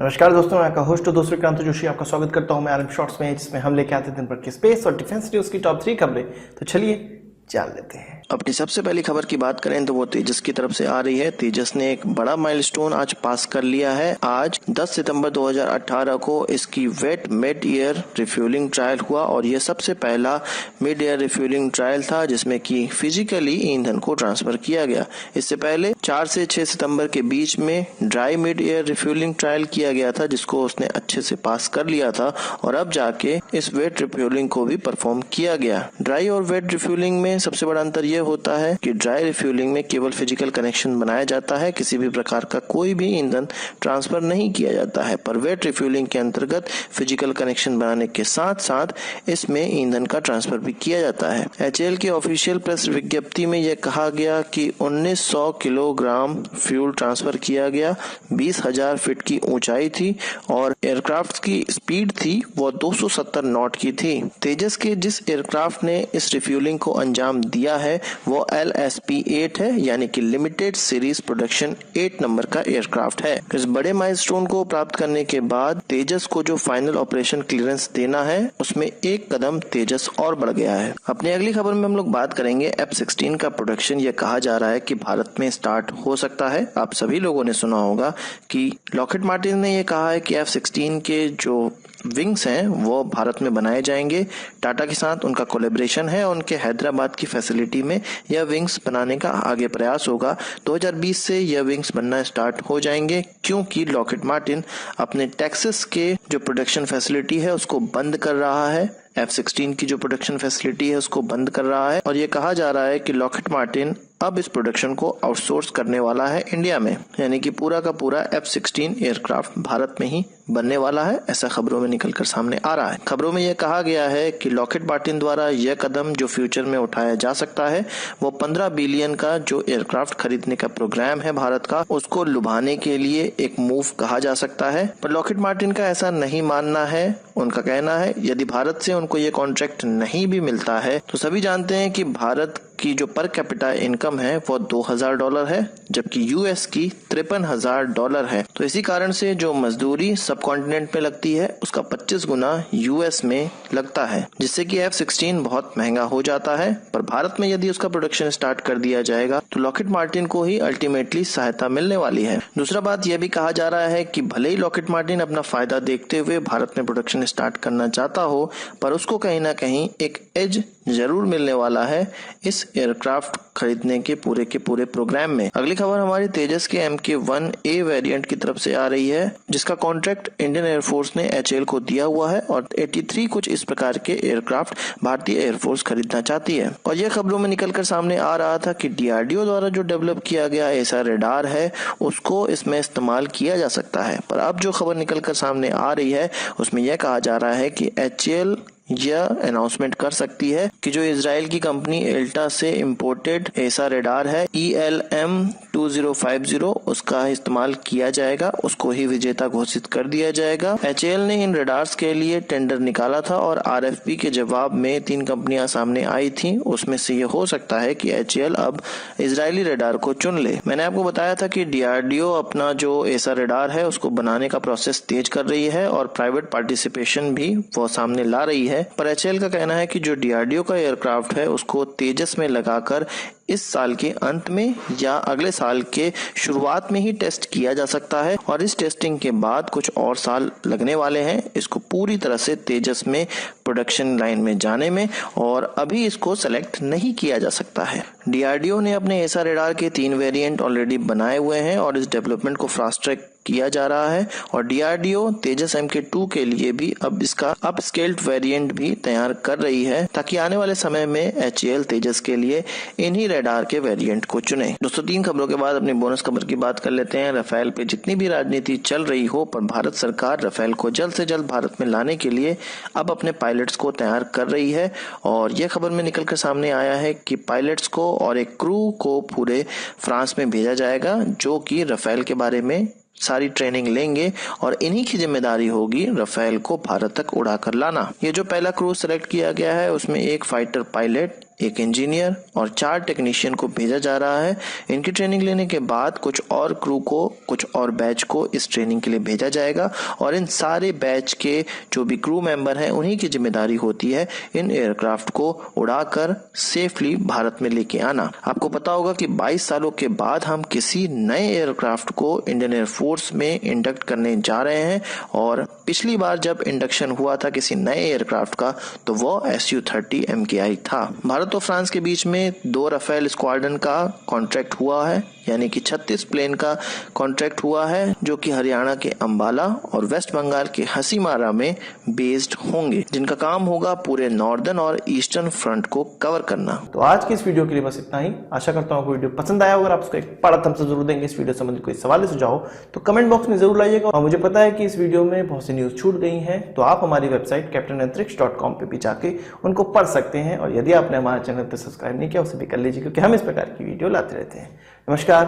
नमस्कार दोस्तों, मैं आपका होस्ट और दोस्त विक्रांत जोशी आपका स्वागत करता हूं मैं आरएम शॉर्ट्स में, जिसमें हम लेके आते हैं दिन भर की स्पेस और डिफेंस न्यूज की टॉप 3 खबरें। तो चलिए जान लेते हैं। अपनी सबसे पहली खबर की बात करें तो वो तेजस की तरफ से आ रही है। तेजस ने एक बड़ा माइलस्टोन आज पास कर लिया है। आज 10 सितंबर 2018 को इसकी wet mid air refuelling trial हुआ और ये सबसे पहला मिड ईयर रिफ्यूलिंग ट्रायल था जिसमें कि फिजिकली ईंधन को ट्रांसफर किया गया। इससे पहले 4 से 6 सितंबर के बीच में dry mid air refuelling trial किया गया था जिसको उसने अच्छे से पास कर लिया था और अब जाके इस वेट रिफ्यूलिंग को भी परफॉर्म किया गया। ड्राई और वेट रिफ्यूलिंग में सबसे बड़ा अंतर यह होता है कि ड्राई रिफ्यूलिंग में केवल फिजिकल कनेक्शन बनाया जाता है, किसी भी प्रकार का कोई भी ईंधन ट्रांसफर नहीं किया जाता है। पर वेट रिफ्यूलिंग के अंतर्गत फिजिकल कनेक्शन बनाने के साथ साथ इसमें ईंधन का ट्रांसफर भी किया जाता है। एचएएल की ऑफिशियल प्रेस विज्ञप्ति में यह कहा गया कि 1900 किलोग्राम फ्यूल ट्रांसफर किया गया, 20,000 फीट की ऊंचाई थी और एयरक्राफ्ट की स्पीड थी वो 270 नॉट की थी। तेजस के जिस एयरक्राफ्ट ने इस रिफ्यूलिंग को अंजाम दिया है वो LSP-8 है, यानी कि लिमिटेड सीरीज प्रोडक्शन 8 नंबर का एयरक्राफ्ट है। इस बड़े माइलस्टोन को प्राप्त करने के बाद तेजस को जो फाइनल ऑपरेशन क्लियरेंस देना है उसमें एक कदम तेजस और बढ़ गया है। अपनी अगली खबर में हम लोग बात करेंगे F-16 का प्रोडक्शन। यह कहा जा रहा है कि भारत में स्टार्ट हो सकता है। आप सभी लोगों ने सुना होगा कि लॉकहीड मार्टिन ने यह कहा है कि F-16 के जो विंग्स हैं वो भारत में बनाए जाएंगे। टाटा के साथ उनका कोलैबोरेशन है, उनके हैदराबाद की फैसिलिटी में यह विंग्स बनाने का आगे प्रयास होगा। 2020 से यह विंग्स बनना स्टार्ट हो जाएंगे क्योंकि लॉकहीड मार्टिन अपने टेक्सास के जो प्रोडक्शन फैसिलिटी है उसको बंद कर रहा है। F-16 की जो प्रोडक्शन फैसिलिटी है उसको बंद कर रहा है और ये कहा जा रहा है कि लॉकहीड मार्टिन अब इस प्रोडक्शन को आउटसोर्स करने वाला है इंडिया में, यानी कि पूरा का पूरा F-16 एयरक्राफ्ट भारत में ही बनने वाला है, ऐसा खबरों में निकलकर सामने आ रहा है। खबरों में यह कहा गया है कि लॉकहीड मार्टिन द्वारा यह कदम जो फ्यूचर में उठाया जा सकता है वो 15 बिलियन का जो एयरक्राफ्ट खरीदने का प्रोग्राम है भारत का, उसको लुभाने के लिए एक मूव कहा जा सकता है। पर लॉकहीड मार्टिन का ऐसा नहीं मानना है। उनका कहना है यदि भारत से उनको ये कॉन्ट्रैक्ट नहीं भी मिलता है तो सभी जानते हैं कि भारत की जो पर कैपिटा इनकम है वो $2,000 है, जबकि यूएस की $53,000 है। तो इसी कारण से जो मजदूरी सब कॉन्टिनेंट में लगती है उसका 25 गुना यूएस में लगता है, जिससे कि F-16 बहुत महंगा हो जाता है। पर भारत में यदि उसका प्रोडक्शन स्टार्ट कर दिया जाएगा तो लॉकहीड मार्टिन को ही अल्टीमेटली सहायता मिलने वाली है। दूसरा बात यह भी कहा जा रहा है कि भले ही लॉकहीड मार्टिन अपना फायदा देखते हुए भारत में प्रोडक्शन स्टार्ट करना चाहता हो, पर उसको कहीं ना कहीं एक एज जरूर मिलने वाला है इस एयरक्राफ्ट खरीदने के पूरे प्रोग्राम में। अगली खबर हमारी तेजस के MK-1A वेरिएंट की तरफ से आ रही है, जिसका कॉन्ट्रैक्ट इंडियन एयरफोर्स ने HAL को दिया हुआ है और 83 कुछ इस प्रकार के एयरक्राफ्ट भारतीय एयरफोर्स खरीदना चाहती है। और यह खबरों में निकलकर सामने आ रहा था कि DRDO द्वारा जो डेवलप किया गया ऐसा रेडार है उसको इसमें इस्तेमाल किया जा सकता है। पर अब जो खबर निकलकर सामने आ रही है उसमें यह कहा जा रहा है कि HAL यह अनाउंसमेंट कर सकती है कि जो इजराइल की कंपनी एल्टा से इंपोर्टेड ऐसा रेडार है ELM-2050 उसका इस्तेमाल किया जाएगा, उसको ही विजेता घोषित कर दिया जाएगा। HAL ने इन रेडार्स के लिए टेंडर निकाला था और RFP के जवाब में 3 कंपनियां सामने आई थी। उसमें से ये हो सकता है कि HAL अब इजरायली रेडार को चुन ले। मैंने आपको बताया था कि DRDO अपना जो ऐसा रेडार है उसको बनाने का प्रोसेस तेज कर रही है और प्राइवेट पार्टिसिपेशन भी वो सामने ला रही है। पर HAL का कहना है कि जो DRDO का एयरक्राफ्ट है उसको तेजस में लगाकर इस साल के अंत में या अगले साल के शुरुआत में ही टेस्ट किया जा सकता है और इस टेस्टिंग के बाद कुछ और साल लगने वाले हैं इसको पूरी तरह से तेजस में प्रोडक्शन लाइन में जाने में, और अभी इसको सेलेक्ट नहीं किया जा सकता है। DRDO ने अपने ऐसा रेडार के 3 वेरिएंट ऑलरेडी बनाए हुए हैं और इस डेवलपमेंट को फास्ट ट्रैक किया जा रहा है और DRDO तेजस MK-2 के लिए भी अब इसका अपस्केल्ड वेरिएंट भी तैयार कर रही है ताकि आने वाले समय में HAL तेजस के लिए इन्हीं रेडार के वेरिएंट को चुने। दोस्तों 3 खबरों के बाद अपनी बोनस खबर की बात कर लेते हैं। राफेल पे जितनी भी राजनीति चल रही हो, पर भारत सरकार राफेल को जल्द से जल्द भारत में लाने के लिए अब अपने पायलट्स को तैयार कर रही है और यह खबर में निकलकर सामने आया है कि पायलट्स को और एक क्रू को पूरे फ्रांस में भेजा जाएगा जो कि राफेल के बारे में सारी ट्रेनिंग लेंगे और इन्हीं की जिम्मेदारी होगी राफेल को भारत तक उड़ाकर लाना। ये जो पहला क्रू सेलेक्ट किया गया है उसमें एक फाइटर पायलट, एक इंजीनियर और 4 टेक्नीशियन को भेजा जा रहा है। इनकी ट्रेनिंग लेने के बाद कुछ और क्रू को, कुछ और बैच को इस ट्रेनिंग के लिए भेजा जाएगा और इन सारे बैच के जो भी क्रू मेंबर हैं उन्हीं की जिम्मेदारी होती है इन एयरक्राफ्ट को उड़ाकर सेफली भारत में लेके आना। आपको पता होगा कि 22 सालों के बाद हम किसी नए एयरक्राफ्ट को इंडियन एयरफोर्स में इंडक्ट करने जा रहे हैं और पिछली बार जब इंडक्शन हुआ था किसी नए एयरक्राफ्ट का तो वो Su-30 MKI था। भारत और फ्रांस के बीच में 2 राफेल स्क्वाड्रन का कॉन्ट्रैक्ट हुआ है, यानी कि 36 प्लेन का कॉन्ट्रैक्ट हुआ है जो कि हरियाणा के अंबाला और वेस्ट बंगाल के हसीमारा में बेस्ड होंगे, जिनका काम होगा पूरे नॉर्दर्न और ईस्टर्न फ्रंट को कवर करना। तो आज की इस वीडियो के लिए बस इतना ही। आशा करता हूँ आपको वीडियो पसंद आया। अगर आप उसको एक बड़ा थम्स अप जरूर देंगे। इस वीडियो संबंधित कोई सवाल सुझाव तो कमेंट बॉक्स में जरूर लाइएगा। और मुझे पता है कि इस वीडियो में बहुत सी न्यूज छूट गई हैं, तो आप हमारी वेबसाइट captainantrix.com पे भी जाके उनको पढ़ सकते हैं। और यदि आपने हमारे चैनल पर सब्सक्राइब नहीं किया उसे भी कर लीजिए, क्योंकि हम इस प्रकार की वीडियो लाते रहते हैं। नमस्कार,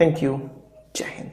थैंक यू, जय हिंद।